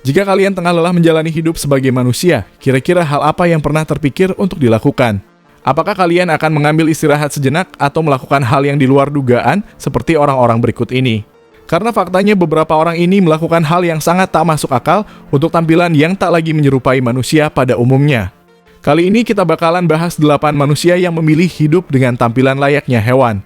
Jika kalian tengah lelah menjalani hidup sebagai manusia, kira-kira hal apa yang pernah terpikir untuk dilakukan? Apakah kalian akan mengambil istirahat sejenak atau melakukan hal yang di luar dugaan seperti orang-orang berikut ini? Karena faktanya beberapa orang ini melakukan hal yang sangat tak masuk akal untuk tampilan yang tak lagi menyerupai manusia pada umumnya. Kali ini kita bakalan bahas 8 manusia yang memilih hidup dengan tampilan layaknya hewan.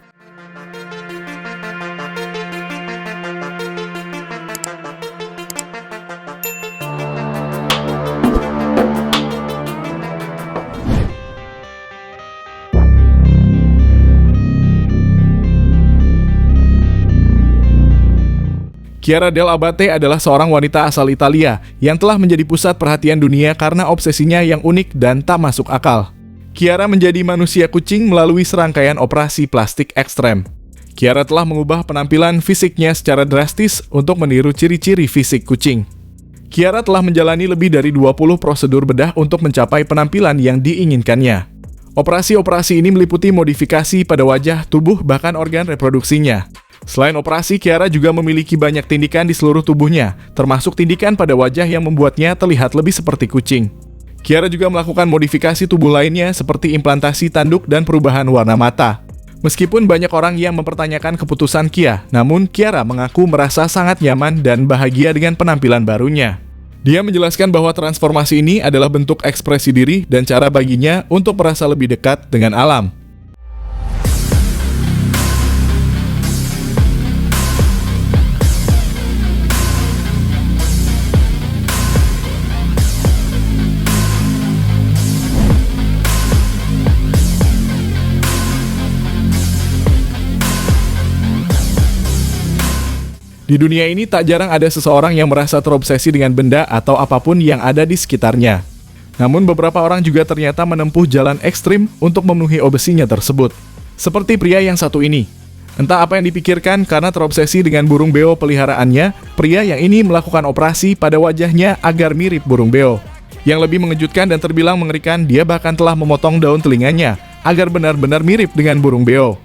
Chiara Del Abate adalah seorang wanita asal Italia yang telah menjadi pusat perhatian dunia karena obsesinya yang unik dan tak masuk akal. Chiara menjadi manusia kucing melalui serangkaian operasi plastik ekstrem. Chiara telah mengubah penampilan fisiknya secara drastis untuk meniru ciri-ciri fisik kucing. Chiara telah menjalani lebih dari 20 prosedur bedah untuk mencapai penampilan yang diinginkannya. Operasi-operasi ini meliputi modifikasi pada wajah, tubuh, bahkan organ reproduksinya. Selain operasi, Chiara juga memiliki banyak tindikan di seluruh tubuhnya, termasuk tindikan pada wajah yang membuatnya terlihat lebih seperti kucing. Chiara juga melakukan modifikasi tubuh lainnya seperti implantasi tanduk dan perubahan warna mata. Meskipun banyak orang yang mempertanyakan keputusan Chia, namun Chiara mengaku merasa sangat nyaman dan bahagia dengan penampilan barunya. Dia menjelaskan bahwa transformasi ini adalah bentuk ekspresi diri dan cara baginya untuk merasa lebih dekat dengan alam. Di dunia ini tak jarang ada seseorang yang merasa terobsesi dengan benda atau apapun yang ada di sekitarnya. Namun beberapa orang juga ternyata menempuh jalan ekstrim untuk memenuhi obsesinya tersebut. Seperti pria yang satu ini. Entah apa yang dipikirkan karena terobsesi dengan burung beo peliharaannya, pria yang ini melakukan operasi pada wajahnya agar mirip burung beo. Yang lebih mengejutkan dan terbilang mengerikan, dia bahkan telah memotong daun telinganya agar benar-benar mirip dengan burung beo.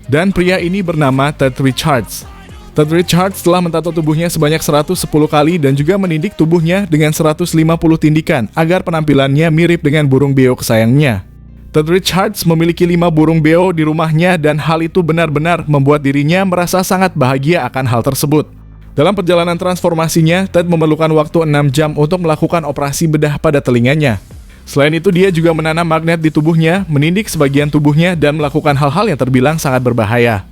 Dan pria ini bernama Ted Richards. Ted Richards telah mentato tubuhnya sebanyak 110 kali dan juga mendidik tubuhnya dengan 150 tindikan agar penampilannya mirip dengan burung beo kesayangannya. Ted Richards memiliki 5 burung beo di rumahnya dan hal itu benar-benar membuat dirinya merasa sangat bahagia akan hal tersebut. Dalam perjalanan transformasinya, Ted memerlukan waktu 6 jam untuk melakukan operasi bedah pada telinganya. Selain itu, dia juga menanam magnet di tubuhnya, menindik sebagian tubuhnya, dan melakukan hal-hal yang terbilang sangat berbahaya.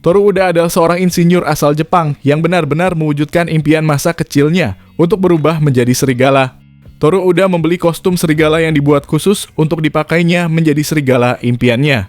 Toru Uda adalah seorang insinyur asal Jepang yang benar-benar mewujudkan impian masa kecilnya untuk berubah menjadi serigala. Toru Uda membeli kostum serigala yang dibuat khusus untuk dipakainya menjadi serigala impiannya.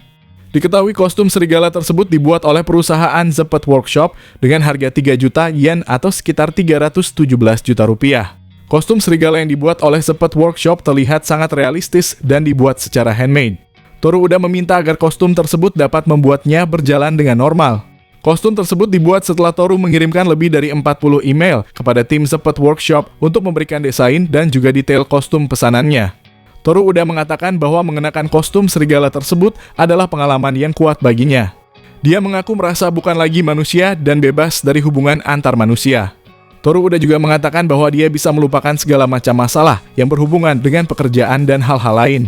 Diketahui kostum serigala tersebut dibuat oleh perusahaan Zeppet Workshop dengan harga 3 juta yen atau sekitar 317 juta rupiah. Kostum serigala yang dibuat oleh Zeppet Workshop terlihat sangat realistis dan dibuat secara handmade. Toru Uda meminta agar kostum tersebut dapat membuatnya berjalan dengan normal. Kostum tersebut dibuat setelah Toru mengirimkan lebih dari 40 email kepada tim Zeppet Workshop untuk memberikan desain dan juga detail kostum pesanannya. Toru Uda mengatakan bahwa mengenakan kostum serigala tersebut adalah pengalaman yang kuat baginya. Dia mengaku merasa bukan lagi manusia dan bebas dari hubungan antar manusia. Toru Uda juga mengatakan bahwa dia bisa melupakan segala macam masalah yang berhubungan dengan pekerjaan dan hal-hal lain.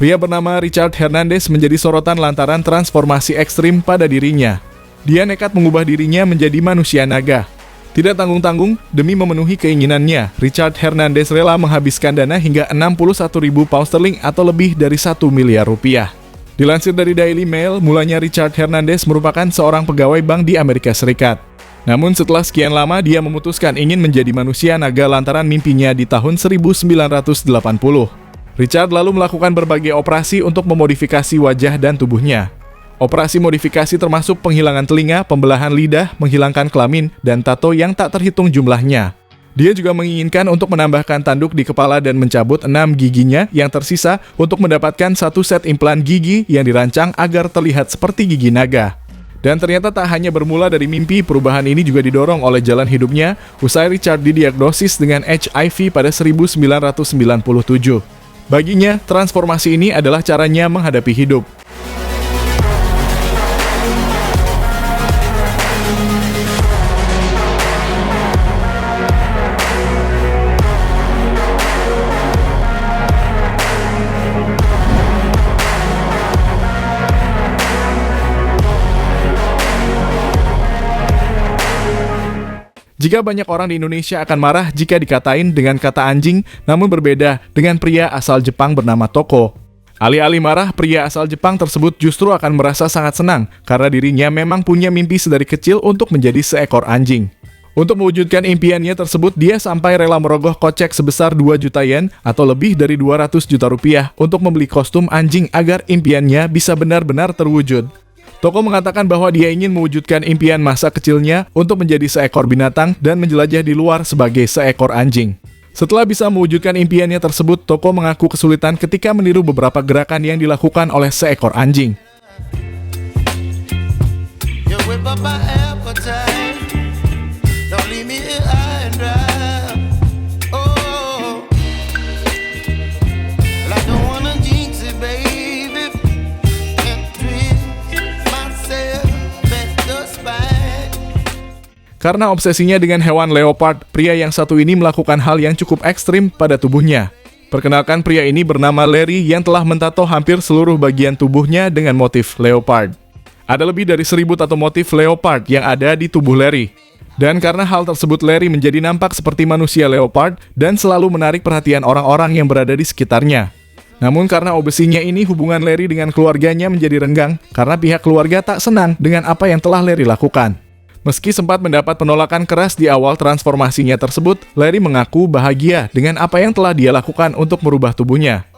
Pria bernama Richard Hernandez menjadi sorotan lantaran transformasi ekstrim pada dirinya. Dia nekat mengubah dirinya menjadi manusia naga. Tidak tanggung-tanggung, demi memenuhi keinginannya, Richard Hernandez rela menghabiskan dana hingga 61.000 pound sterling atau lebih dari 1 miliar rupiah. Dilansir dari Daily Mail, mulanya Richard Hernandez merupakan seorang pegawai bank di Amerika Serikat. Namun setelah sekian lama, dia memutuskan ingin menjadi manusia naga lantaran mimpinya di tahun 1980. Richard lalu melakukan berbagai operasi untuk memodifikasi wajah dan tubuhnya. Operasi modifikasi termasuk penghilangan telinga, pembelahan lidah, menghilangkan kelamin, dan tato yang tak terhitung jumlahnya. Dia juga menginginkan untuk menambahkan tanduk di kepala dan mencabut 6 giginya yang tersisa untuk mendapatkan satu set implan gigi yang dirancang agar terlihat seperti gigi naga. Dan ternyata tak hanya bermula dari mimpi, perubahan ini juga didorong oleh jalan hidupnya usai Richard didiagnosis dengan HIV pada 1997. Baginya, transformasi ini adalah caranya menghadapi hidup. Jika banyak orang di Indonesia akan marah jika dikatain dengan kata anjing, namun berbeda dengan pria asal Jepang bernama Toko. Alih-alih marah, pria asal Jepang tersebut justru akan merasa sangat senang karena dirinya memang punya mimpi sedari kecil untuk menjadi seekor anjing. Untuk mewujudkan impiannya tersebut, dia sampai rela merogoh kocek sebesar 2 juta yen atau lebih dari 200 juta rupiah untuk membeli kostum anjing agar impiannya bisa benar-benar terwujud. Toko mengatakan bahwa dia ingin mewujudkan impian masa kecilnya untuk menjadi seekor binatang dan menjelajah di luar sebagai seekor anjing. Setelah bisa mewujudkan impiannya tersebut, Toko mengaku kesulitan ketika meniru beberapa gerakan yang dilakukan oleh seekor anjing. Karena obsesinya dengan hewan leopard, pria yang satu ini melakukan hal yang cukup ekstrim pada tubuhnya. Perkenalkan, pria ini bernama Larry yang telah mentato hampir seluruh bagian tubuhnya dengan motif leopard. Ada lebih dari 1000 tato motif leopard yang ada di tubuh Larry. Dan karena hal tersebut, Larry menjadi nampak seperti manusia leopard dan selalu menarik perhatian orang-orang yang berada di sekitarnya. Namun karena obsesinya ini, hubungan Larry dengan keluarganya menjadi renggang karena pihak keluarga tak senang dengan apa yang telah Larry lakukan. Meski sempat mendapat penolakan keras di awal transformasinya tersebut, Larry mengaku bahagia dengan apa yang telah dia lakukan untuk merubah tubuhnya.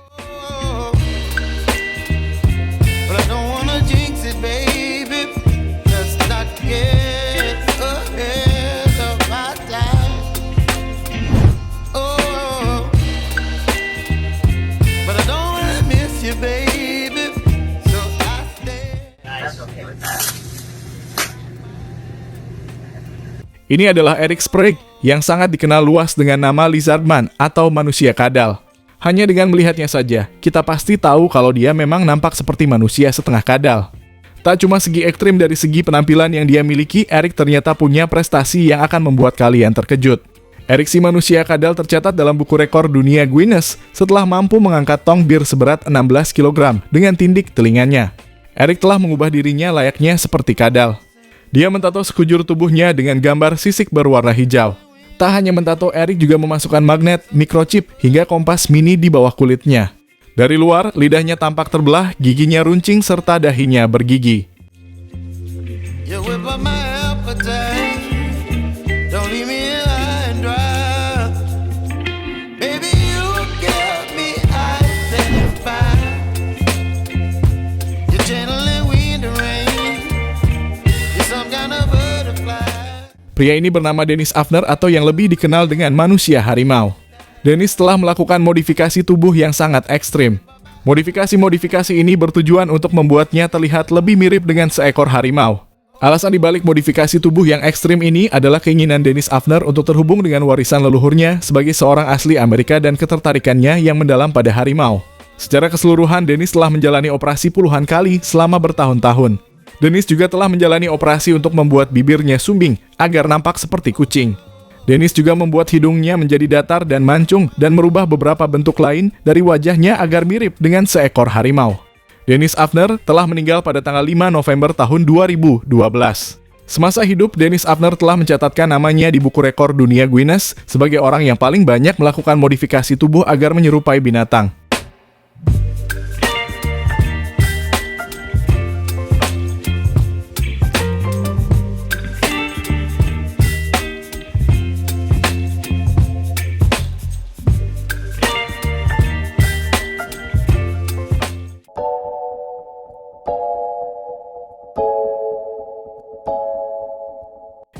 Ini adalah Eric Sprague yang sangat dikenal luas dengan nama Lizardman atau manusia kadal. Hanya dengan melihatnya saja, kita pasti tahu kalau dia memang nampak seperti manusia setengah kadal. Tak cuma segi ekstrim dari segi penampilan yang dia miliki, Eric ternyata punya prestasi yang akan membuat kalian terkejut. Eric si manusia kadal tercatat dalam buku rekor dunia Guinness setelah mampu mengangkat tong bir seberat 16 kg dengan tindik telinganya. Eric telah mengubah dirinya layaknya seperti kadal. Dia mentato sekujur tubuhnya dengan gambar sisik berwarna hijau. Tak hanya mentato, Eric juga memasukkan magnet, microchip, hingga kompas mini di bawah kulitnya. Dari luar, lidahnya tampak terbelah, giginya runcing, serta dahinya bergigi. Pria ini bernama Dennis Avner atau yang lebih dikenal dengan manusia harimau. Dennis telah melakukan modifikasi tubuh yang sangat ekstrim. Modifikasi ini bertujuan untuk membuatnya terlihat lebih mirip dengan seekor harimau. Alasan dibalik modifikasi tubuh yang ekstrim ini adalah keinginan Dennis Avner untuk terhubung dengan warisan leluhurnya sebagai seorang asli Amerika dan ketertarikannya yang mendalam pada harimau. Secara keseluruhan, Dennis telah menjalani operasi puluhan kali selama bertahun-tahun. Dennis juga telah menjalani operasi untuk membuat bibirnya sumbing agar nampak seperti kucing. Dennis juga membuat hidungnya menjadi datar dan mancung dan merubah beberapa bentuk lain dari wajahnya agar mirip dengan seekor harimau. Dennis Avner telah meninggal pada tanggal 5 November tahun 2012. Semasa hidup, Dennis Avner telah mencatatkan namanya di buku rekor dunia Guinness sebagai orang yang paling banyak melakukan modifikasi tubuh agar menyerupai binatang.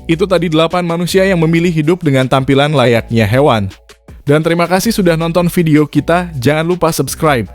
Itu tadi 8 manusia yang memilih hidup dengan tampilan layaknya hewan. Dan terima kasih sudah nonton video kita, jangan lupa subscribe.